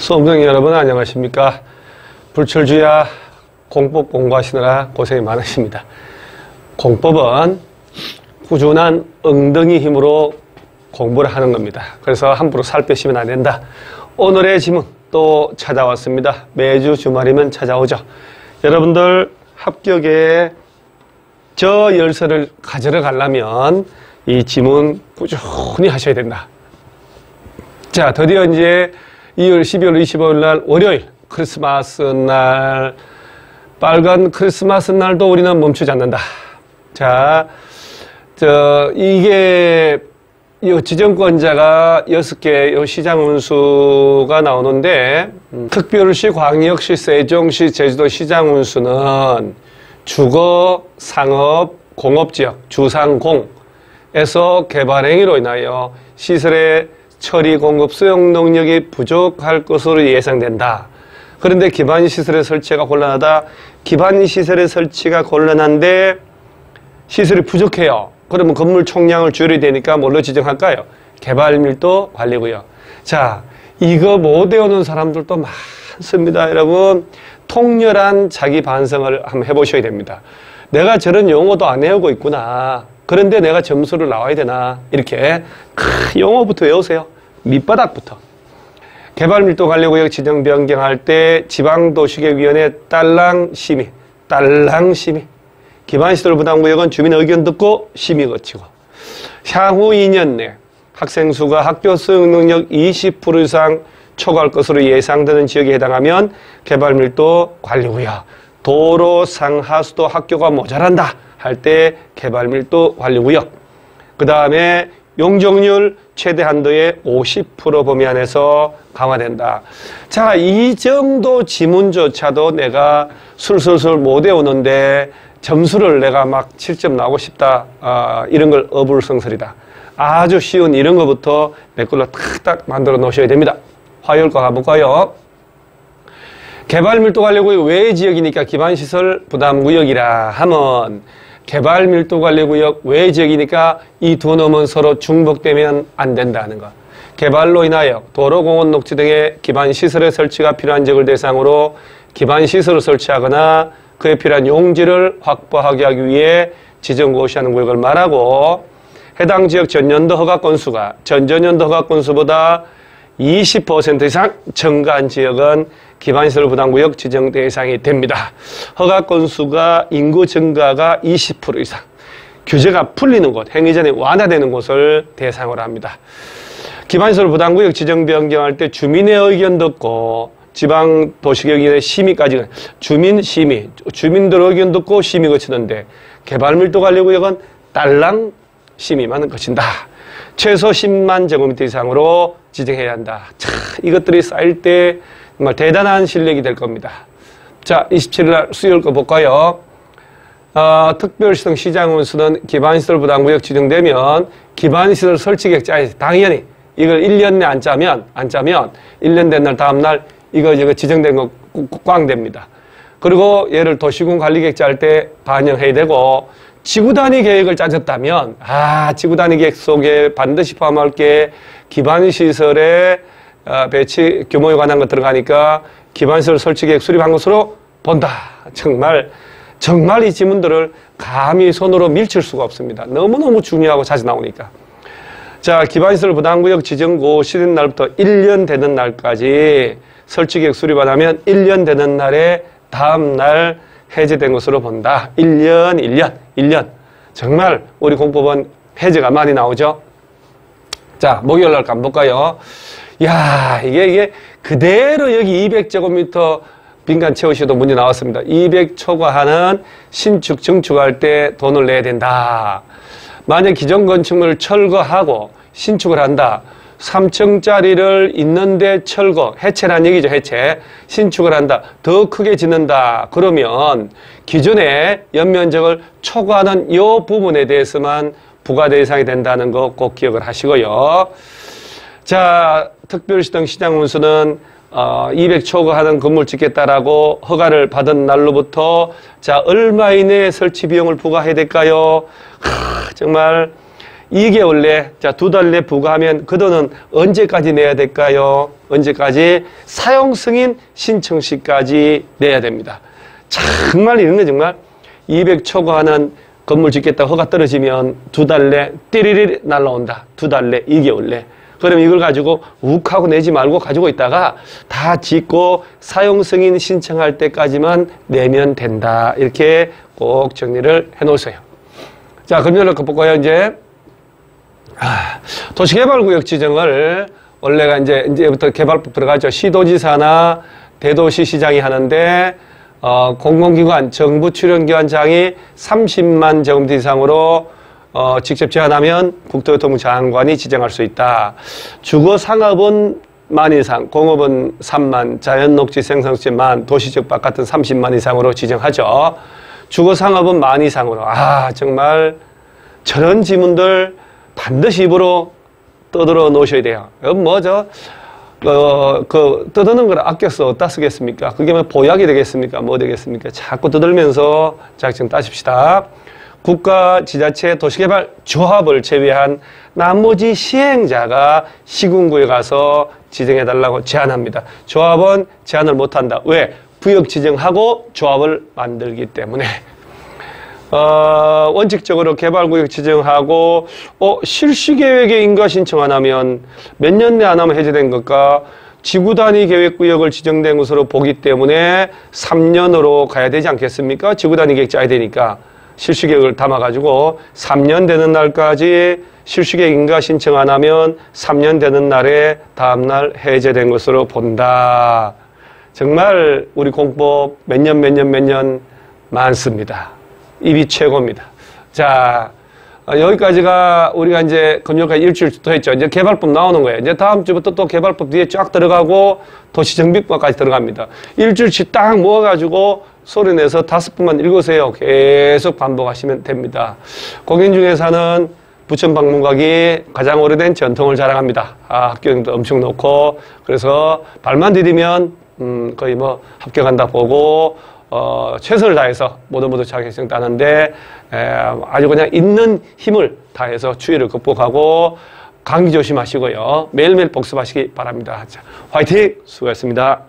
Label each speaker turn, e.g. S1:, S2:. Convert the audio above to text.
S1: 수험생 여러분 안녕하십니까. 불철주야 공법 공부하시느라 고생이 많으십니다. 공법은 꾸준한 엉덩이 힘으로 공부를 하는 겁니다. 그래서 함부로 살 빼시면 안 된다. 오늘의 지문 또 찾아왔습니다. 매주 주말이면 찾아오죠. 여러분들 합격에 저 열쇠를 가지러 가려면 이 지문 꾸준히 하셔야 된다. 자, 드디어 이제 12월 25일 날 월요일 크리스마스 날, 빨간 크리스마스 날도 우리는 멈추지 않는다. 자, 이게 지정권자가 6개 시장 운수가 나오는데, 특별시, 광역시, 세종시, 제주도 시장 운수는 주거, 상업, 공업지역, 주상공에서 개발행위로 인하여 시설의 처리, 공급, 수용 능력이 부족할 것으로 예상된다. 그런데 기반시설의 설치가 곤란하다. 기반시설의 설치가 곤란한데 시설이 부족해요. 그러면 건물 총량을 줄여야 되니까 뭘로 지정할까요? 개발밀도 관리구역. 자, 이거 못 외우는 사람들도 많습니다. 여러분, 통렬한 자기 반성을 한번 해보셔야 됩니다. 내가 저런 용어도 안 외우고 있구나. 그런데 내가 점수를 나와야 되나. 이렇게 용어부터 외우세요. 밑바닥부터. 개발밀도관리구역 지정 변경할 때 지방도시계획위원회 딸랑 심의, 기반시설부담구역은 주민 의견 듣고 심의 거치고, 향후 2년 내 학생 수가 학교 수용 능력 20% 이상 초과할 것으로 예상되는 지역에 해당하면 개발밀도 관리구역, 도로 상하수도 학교가 모자란다 할 때 개발밀도 관리구역, 그 다음에 용적률 최대 한도의 50% 범위 안에서 강화된다. 자, 이 정도 지문조차도 내가 술술술 못 외우는데 점수를 내가 막 7점 나오고 싶다. 이런 걸 어불성설이다. 아주 쉬운 이런 것부터 내 걸로 탁탁 만들어 놓으셔야 됩니다. 화요일 거 가볼까요? 개발밀도관리구역 외 지역이니까 기반시설 부담구역이라 하면, 개발밀도관리구역 외 지역이니까 이 두 놈은 서로 중복되면 안 된다는 것. 개발로 인하여 도로, 공원, 녹지 등의 기반시설의 설치가 필요한 지역을 대상으로 기반시설을 설치하거나 그에 필요한 용지를 확보하게 하기 위해 지정고시하는 구역을 말하고, 해당 지역 전년도 허가 건수가 전전년도 허가 건수보다 20% 이상 증가한 지역은 기반시설 부담구역 지정 대상이 됩니다. 허가 건수가 인구 증가가 20% 이상, 규제가 풀리는 곳, 행위전이 완화되는 곳을 대상으로 합니다. 기반시설 부담구역 지정 변경할 때 주민의 의견 듣고 지방도시계획위원회 심의까지, 주민들 의견 듣고 심의 거치는데, 개발밀도관리구역은 딸랑 심의만 거친다. 최소 10만 제곱미터 이상으로 지정해야 한다. 자, 이것들이 쌓일 때 정말 대단한 실력이 될 겁니다. 자, 27일 날 수요일 거 볼까요? 특별시청 시장운수는 기반시설 부담구역 지정되면 기반시설 설치계획 짜야지. 당연히 이걸 1년 내 안 짜면 1년 된 날 다음날 이거 지정된 거 꽝 됩니다. 그리고 얘를 도시군 관리계획 짤 때 반영해야 되고, 지구단위 계획을 짜졌다면, 지구단위 계획 속에 반드시 포함할 게 기반시설의 배치 규모에 관한 것 들어가니까 기반시설 설치계획 수립한 것으로 본다. 정말 이 지문들을 감히 손으로 밀칠 수가 없습니다. 너무너무 중요하고 자주 나오니까. 자, 기반시설 부담구역 지정고 시된 날부터 1년 되는 날까지 설치계획 수립 안 하면 1년 되는 날에 다음 날 해제된 것으로 본다. 1년. 정말 우리 공법은 해제가 많이 나오죠. 자, 목요일 날 한번 볼까요? 야, 이게 그대로 여기 200제곱미터 빈간 채우셔도 문제 나왔습니다. 200 초과하는 신축, 증축할 때 돈을 내야 된다. 만약 기존 건축물을 철거하고 신축을 한다. 3층짜리를 있는데 철거, 해체란 얘기죠, 해체. 신축을 한다. 더 크게 짓는다. 그러면 기존의 연면적을 초과하는 이 부분에 대해서만 부과 대상이 된다는 거 꼭 기억을 하시고요. 자, 특별시 등 시장운수는 200 초과하는 건물 짓겠다라고 허가를 받은 날로부터 자, 얼마 이내에 설치 비용을 부과해야 될까요? 정말 2개월 내, 자, 2달 내 부과하면 그 돈은 언제까지 내야 될까요? 언제까지? 사용 승인 신청 시까지 내야 됩니다. 정말 이런 거 정말 200 초과하는 건물 짓겠다 허가 떨어지면 2달 내 띠리리 날라온다. 2달 내, 2개월 내. 그럼 이걸 가지고 욱하고 내지 말고 가지고 있다가 다 짓고 사용 승인 신청할 때까지만 내면 된다. 이렇게 꼭 정리를 해 놓으세요. 자, 그럼 이렇게 볼까요, 이제? 도시개발구역 지정을 원래가 이제부터 개발법 들어가죠. 시도지사나 대도시시장이 하는데, 공공기관, 정부 출연기관장이 30만 제곱미터 이상으로 직접 제한하면 국토교통부 장관이 지정할 수 있다. 주거상업은 10,000 이상, 공업은 3만, 자연녹지, 생산업체 10,000, 도시적 바깥은 30만 이상으로 지정하죠. 주거상업은 10,000 이상으로. 정말 저런 지문들 반드시 입으로 떠들어 놓으셔야 돼요. 떠드는 걸 아껴서 어디다 쓰겠습니까? 그게 뭐 보약이 되겠습니까? 뭐 되겠습니까? 자꾸 떠들면서 자격증 따십시다. 국가, 지자체, 도시개발 조합을 제외한 나머지 시행자가 시군구에 가서 지정해달라고 제안합니다. 조합은 제안을 못한다. 왜? 구역 지정하고 조합을 만들기 때문에. 원칙적으로 개발구역 지정하고, 실시계획에 인가 신청 안 하면 몇 년 내 안 하면 해제된 것과 지구단위 계획구역을 지정된 것으로 보기 때문에 3년으로 가야 되지 않겠습니까? 지구단위 계획 짜야 되니까. 실시계획을 담아가지고 3년 되는 날까지 실시계획 인가 신청 안 하면 3년 되는 날에 다음날 해제된 것으로 본다. 정말 우리 공법 몇 년 많습니다. 입이 최고입니다. 자, 여기까지가 우리가 이제 금요일까지 일주일 더 했죠. 이제 개발법 나오는 거예요. 이제 다음 주부터 또 개발법 뒤에 쫙 들어가고 도시정비법까지 들어갑니다. 일주일치 딱 모아가지고 소리 내서 5분만 읽으세요. 계속 반복하시면 됩니다. 고객 중에서는 부천 방문각이 가장 오래된 전통을 자랑합니다. 합격률도 엄청 높고, 그래서 발만 디디면 거의 뭐 합격한다 보고, 최선을 다해서 모두 자격증 따는데 아주 그냥 있는 힘을 다해서 추위를 극복하고 감기 조심하시고요. 매일매일 복습하시기 바랍니다. 자, 화이팅! 수고하셨습니다.